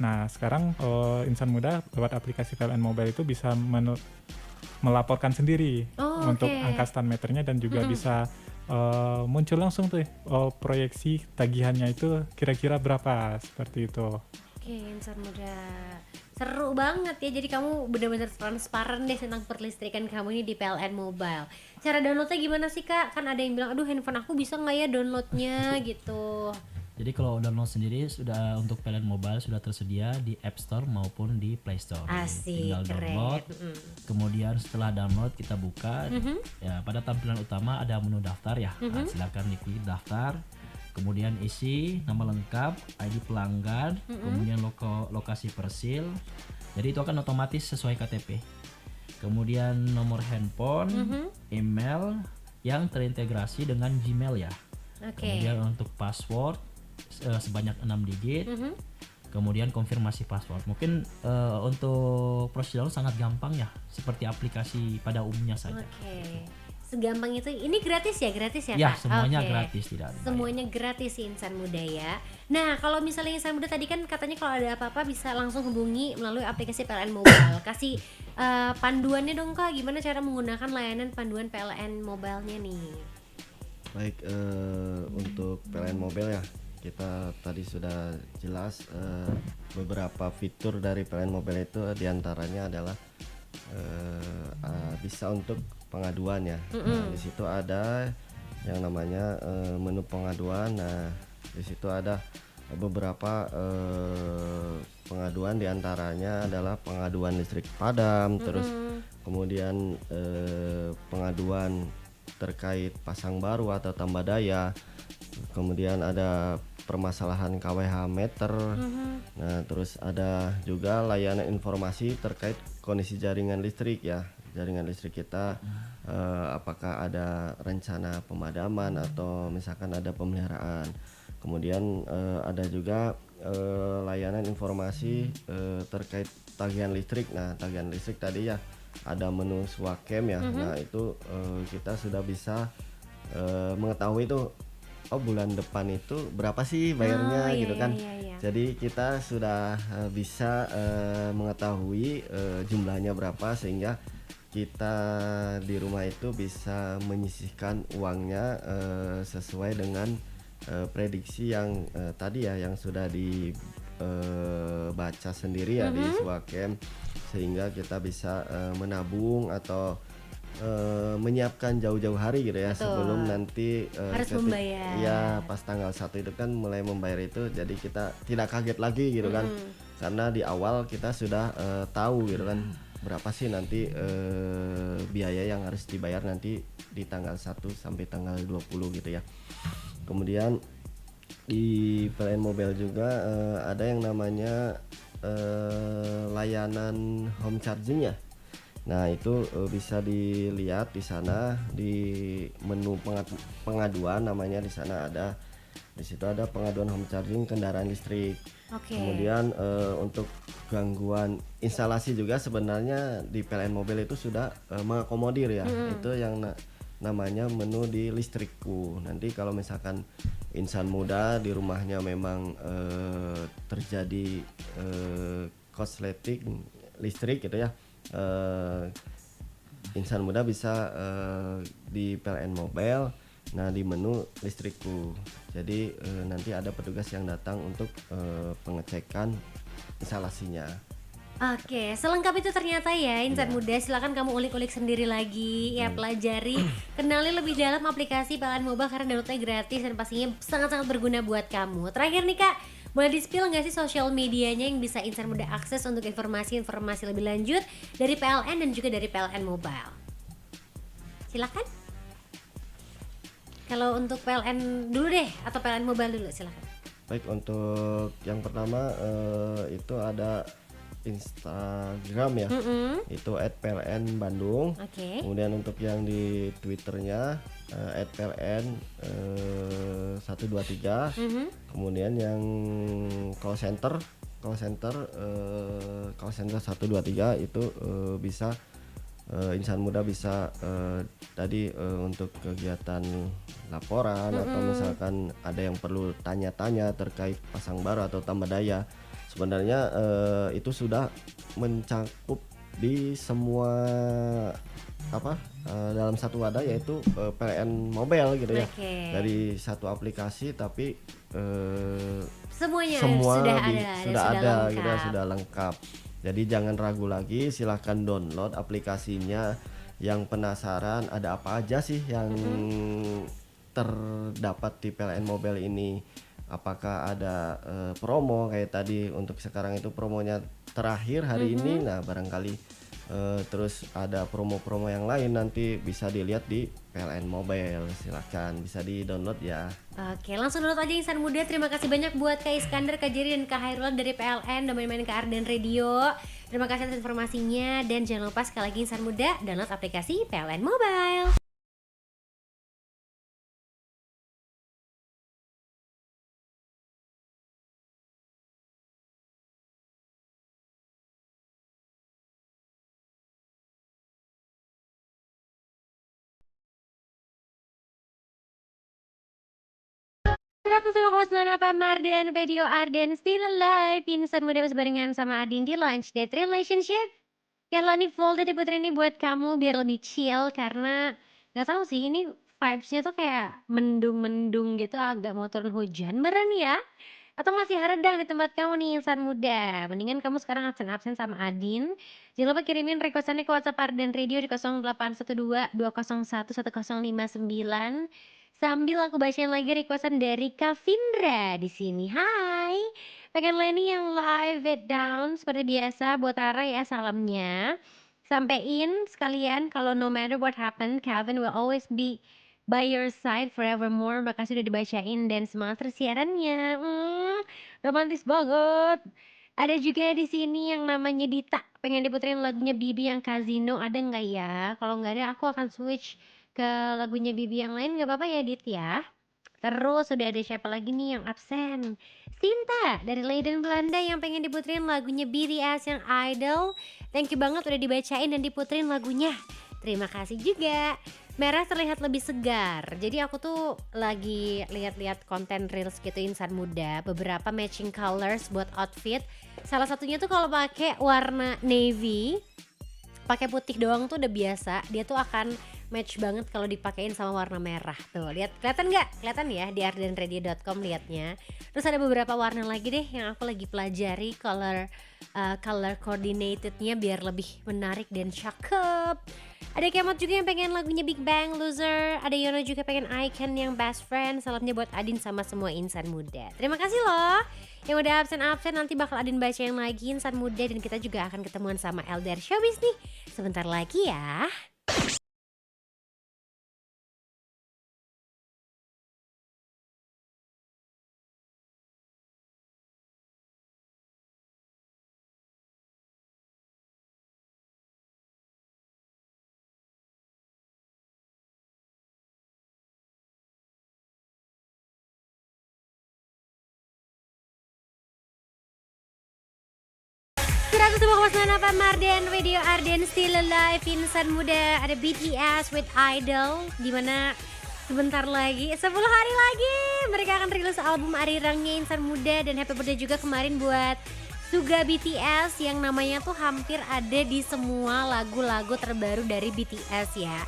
Nah sekarang insan muda lewat aplikasi PLN Mobile itu bisa melaporkan sendiri Oh, untuk oke. angka stand meternya, dan juga bisa muncul langsung tuh proyeksi tagihannya itu kira-kira berapa, seperti itu. Oke, insan muda. Seru banget ya, jadi kamu benar-benar transparan deh tentang perlistrikan kamu ini di PLN Mobile. Cara downloadnya gimana sih Kak? Kan ada yang bilang, aduh handphone aku bisa nggak ya downloadnya gitu. Jadi kalau download sendiri sudah untuk PLN Mobile sudah tersedia di App Store maupun di Play Store. Asik, Tinggal download. keren. Kemudian setelah download kita buka, ya pada tampilan utama ada menu daftar ya. Nah, silakan diklik daftar. Kemudian isi nama lengkap, ID pelanggan, kemudian lokasi persil. Jadi itu akan otomatis sesuai KTP. Kemudian nomor handphone, email yang terintegrasi dengan Gmail ya. Oke. Kemudian untuk password sebanyak 6 digit. Kemudian konfirmasi password. Mungkin untuk prosedur sangat gampang ya, seperti aplikasi pada umumnya saja. Oke. Segampang itu. Ini gratis ya Ya, Kak? semuanya Oke. gratis, tidak ada bayar. Semuanya gratis sih insan muda ya. Nah kalau misalnya insan muda tadi kan katanya kalau ada apa-apa bisa langsung hubungi melalui aplikasi PLN Mobile. Kasih panduannya dong Kak, gimana cara menggunakan layanan panduan PLN Mobile-nya nih? Baik, untuk PLN Mobile ya, kita tadi sudah jelas beberapa fitur dari PLN Mobile itu diantaranya adalah bisa untuk pengaduan ya. Nah, di situ ada yang namanya menu pengaduan. Nah, di situ ada beberapa pengaduan, diantaranya adalah pengaduan listrik padam, terus kemudian pengaduan terkait pasang baru atau tambah daya, kemudian ada permasalahan KWH meter. Nah, terus ada juga layanan informasi terkait kondisi jaringan listrik ya, jaringan listrik kita, apakah ada rencana pemadaman atau misalkan ada pemeliharaan. Kemudian ada juga layanan informasi terkait tagihan listrik. Nah, tagihan listrik tadi ya ada menu Swakem ya. Nah, itu kita sudah bisa mengetahui itu, oh bulan depan itu berapa sih bayarnya gitu kan. Iya. Jadi kita sudah bisa mengetahui jumlahnya berapa, sehingga kita di rumah itu bisa menyisihkan uangnya sesuai dengan prediksi yang tadi ya, yang sudah baca sendiri ya di sebuah camp, sehingga kita bisa menabung atau menyiapkan jauh-jauh hari gitu ya. Betul. Sebelum nanti Harus membayar. ya pas tanggal 1 itu kan mulai membayar itu, jadi kita tidak kaget lagi gitu kan, karena di awal kita sudah tahu gitu kan berapa sih nanti biaya yang harus dibayar nanti di tanggal 1 sampai tanggal 20 gitu ya. Kemudian di PLN Mobile juga ada yang namanya layanan home charging ya. Nah itu bisa dilihat di sana di menu pengaduan, namanya di sana ada, di situ ada pengaduan home charging kendaraan listrik. Oke. Kemudian untuk gangguan instalasi juga sebenarnya di PLN Mobile itu sudah mengakomodir ya. Itu yang namanya menu di listrikku. Nanti kalau misalkan insan muda di rumahnya memang terjadi korsleting listrik gitu ya, insan muda bisa di PLN Mobile, nah di menu listrikku. Jadi nanti ada petugas yang datang untuk pengecekan instalasinya. Oke, selengkap itu ternyata ya insan muda. Silakan kamu ulik-ulik sendiri lagi, ya pelajari, kenali lebih dalam aplikasi PLN Mobile karena downloadnya gratis dan pastinya sangat-sangat berguna buat kamu. Terakhir nih Kak, boleh di-spill nggak sih sosial medianya yang bisa insan muda akses untuk informasi-informasi lebih lanjut dari PLN dan juga dari PLN Mobile? Silakan. Kalau untuk PLN dulu deh atau PLN Mobile dulu, silakan. Baik, untuk yang pertama itu ada Instagram ya, itu @pln Bandung. Oke. Kemudian untuk yang di Twitternya @pln 123. Kemudian yang call center 123 itu bisa insan muda bisa tadi untuk kegiatan laporan atau misalkan ada yang perlu tanya-tanya terkait pasang baru atau tambah daya. Sebenarnya itu sudah mencakup di semua dalam satu wadah, yaitu PLN Mobile gitu ya. Oke. Dari satu aplikasi tapi Semuanya semua sudah sudah ada lengkap. gitu, sudah lengkap. Jadi jangan ragu lagi, silahkan download aplikasinya. Yang penasaran ada apa aja sih yang terdapat di PLN Mobile ini, apakah ada promo kayak tadi, untuk sekarang itu promonya terakhir hari ini. Nah barangkali terus ada promo-promo yang lain nanti bisa dilihat di PLN Mobile. Silahkan bisa di download ya. Oke, langsung download aja insan muda. Terima kasih banyak buat Kak Iskandar, Kak Jerry, dan Kak Hairulan dari PLN udah main-main ke Arden Radio. Terima kasih atas informasinya, dan jangan lupa sekali lagi insan muda download aplikasi PLN Mobile. Apa Marden Video Arden Still Alive. Insan muda barengan sama Adin di Lunch Date Relationship. Kalau nih Volta di Putri ini buat kamu biar lebih chill, karena gak tahu sih ini vibes-nya tuh kayak mendung-mendung gitu, agak mau turun hujan beren ya. Atau masih redang di tempat kamu nih insan muda. Mendingan kamu sekarang absen-absen sama Adin. Jangan lupa kirimin requestannya ke WhatsApp Arden Radio di 0812 201 1059. Sambil aku bacain lagi requestan dari Kavindra di sini. Hai, pengen Leni yang live it down seperti biasa buat Rara ya salamnya. Sampein sekalian kalau no matter what happen, Calvin will always be by your side forevermore. Makasih udah dibacain dan semangat terus siarannya. Romantis banget. Ada juga di sini yang namanya Dita, pengen diputerin lagunya Bibi yang Casino, ada nggak ya? Kalau nggak ada aku akan switch ke lagunya Bibi yang lain, nggak apa-apa ya Dit ya. Terus sudah ada siapa lagi nih yang absen? Sinta dari Leiden Belanda yang pengen diputerin lagunya BTS yang Idol. Thank you banget udah dibacain dan diputerin lagunya. Terima kasih juga. Merah terlihat lebih segar. Jadi aku tuh lagi lihat-lihat konten reels gitu insan muda, beberapa matching colors buat outfit. Salah satunya tuh kalau pakai warna navy, pakai putih doang tuh udah biasa, dia tuh akan match banget kalau dipakein sama warna merah. Tuh, lihat, kelihatan nggak? Kelihatan ya di ardenradio.com lihatnya. Terus ada beberapa warna lagi deh yang aku lagi pelajari color coordinatednya biar lebih menarik dan cakep. Ada Kemot juga yang pengen lagunya Big Bang Loser. Ada Yono juga pengen Icon yang Best Friend. Salamnya buat Adin sama semua insan muda. Terima kasih loh yang udah absen-absen. Nanti bakal Adin bacain lagi insan muda. Dan kita juga akan ketemuan sama LDR Showbiz nih sebentar lagi ya. Apa Marden Radio Arden Still Alive insan muda. Ada BTS with Idol, dimana sebentar lagi 10 hari lagi mereka akan rilis album Arirangnya insan muda. Dan happy birthday juga kemarin buat Suga BTS yang namanya tuh hampir ada di semua lagu-lagu terbaru dari BTS ya,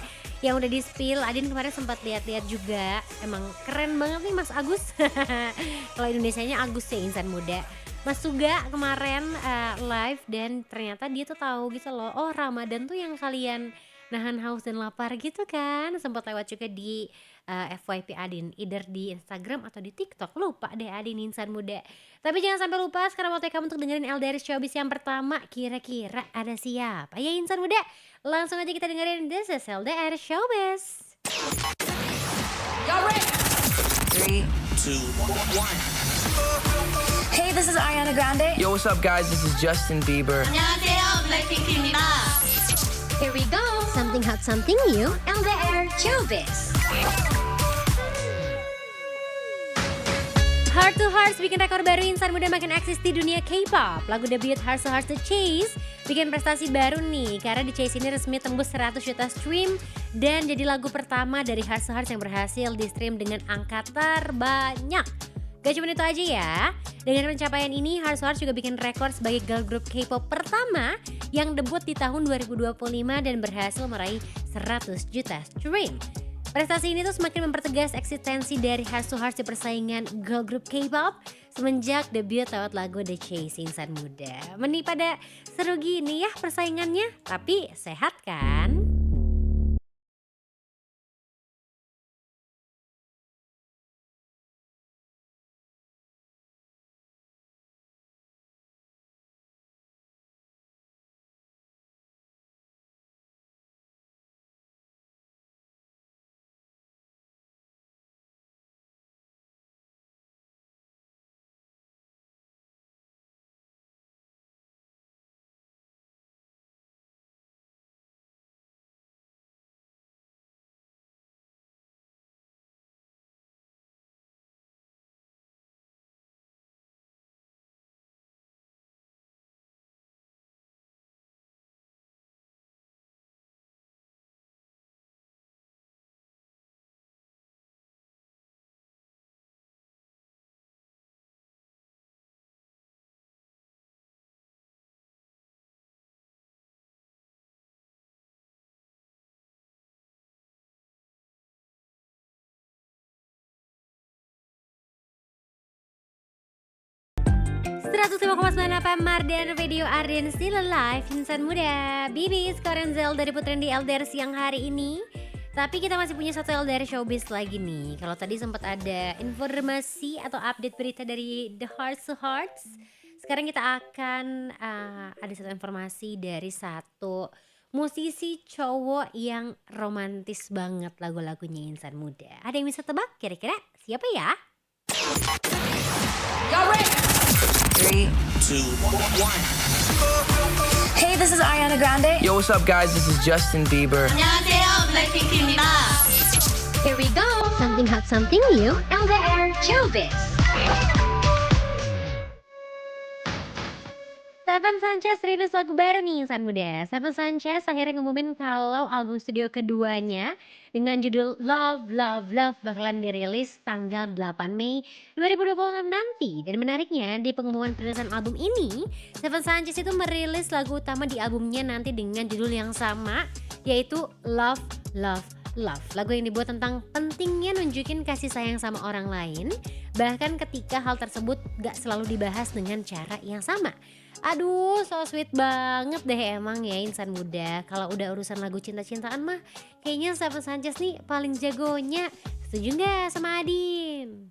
yang udah di spill. Adin kemarin sempat lihat-lihat juga, emang keren banget nih Mas Agus. Kalau Indonesianya Agus ya insan muda. Mas Suga kemarin live dan ternyata dia tuh tahu gitu loh, oh Ramadan tuh yang kalian nahan haus dan lapar gitu kan. Sempat lewat juga di FYP Adin, either di Instagram atau di TikTok, lupa deh Adin insan muda. Tapi jangan sampai lupa, sekarang waktunya kamu untuk dengerin LDR Showbiz yang pertama. Kira-kira ada siapa ya insan muda? Langsung aja kita dengerin This is LDR Showbiz. Y'all ready? 3, 2, 1. Hey, this is Ariana Grande. Yo, what's up, guys? This is Justin Bieber. 안녕하세요, 블랙핑크입니다. Here we go, something hot, something new, LDR Showbiz. Heart to Hearts bikin rekor baru, insan muda makin eksis di dunia K-pop. Lagu debut Heart to Hearts The Chase bikin prestasi baru nih, karena The Chase ini resmi tembus 100 juta stream dan jadi lagu pertama dari Heart to Hearts yang berhasil di stream dengan angka terbanyak. Gak cuma itu aja ya, dengan pencapaian ini Heart to Hearts juga bikin rekor sebagai girl group K-pop pertama yang debut di tahun 2025 dan berhasil meraih 100 juta stream. Prestasi ini tuh semakin mempertegas eksistensi dari Heart to Hearts di persaingan girl group K-pop semenjak debut lewat lagu The Chase insan muda. Meni pada seru gini ya persaingannya, tapi sehat kan? FM Marden Radio Arden Still Alive insan muda. Bibis Korenzel dari Putren di LDR siang hari ini. Tapi kita masih punya satu LDR Showbiz lagi nih. Kalau tadi sempat ada informasi atau update berita dari The Heart to Hearts, sekarang kita akan ada satu informasi dari satu musisi cowok yang romantis banget lagu-lagunya insan muda. Ada yang bisa tebak kira-kira siapa ya? Y'all ready? 3, 2, 1. Hey, this is Ariana Grande. Yo, what's up, guys? This is Justin Bieber. 안녕하세요, 블랙핑크입니다. Here we go, something hot, something new, LDR Showbiz. 7 Sanchez rilis lagu baru nih insan muda. Stephen Sanchez akhirnya ngumumin kalau album studio keduanya dengan judul Love Love Love bakalan dirilis tanggal 8 Mei 2026 nanti. Dan menariknya di pengumuman perilisan album ini, Stephen Sanchez itu merilis lagu utama di albumnya nanti dengan judul yang sama, yaitu Love Love Love. Lagu yang dibuat tentang pentingnya nunjukin kasih sayang sama orang lain, bahkan ketika hal tersebut gak selalu dibahas dengan cara yang sama. Aduh, so sweet banget deh emang ya insan muda. Kalau udah urusan lagu cinta-cintaan mah kayaknya Stephen Sanchez nih paling jagonya. Setuju nggak sama Adin?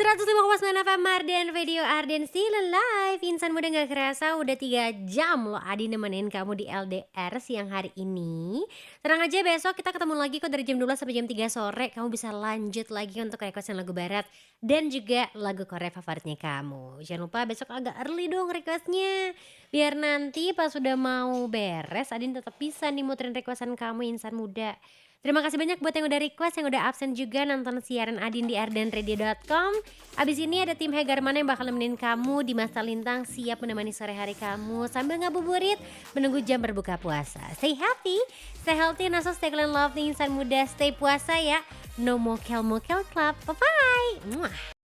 ...105,9 FM Mardian Radio Arden still alive. Insan muda gak kerasa udah 3 jam loh Adi nemenin kamu di LDR siang hari ini. Tenang aja, besok kita ketemu lagi kok dari jam 12 sampai jam 3 sore. Kamu bisa lanjut lagi untuk requestin lagu barat dan juga lagu Korea favoritnya kamu. Jangan lupa besok agak early dong requestnya, biar nanti pas sudah mau beres Adin tetap bisa nih muterin requestan kamu insan muda. Terima kasih banyak buat yang udah request, yang udah absen juga nonton siaran Adin di ardenradio.com. Abis ini ada tim Hegarman yang bakal nemenin kamu di Masa Lintang, siap menemani sore hari kamu sambil ngabuburit menunggu jam berbuka puasa. Stay happy, stay healthy, and also stay clean love nih insan muda. Stay puasa ya, no mokel-mokel club. Bye-bye. Mwah.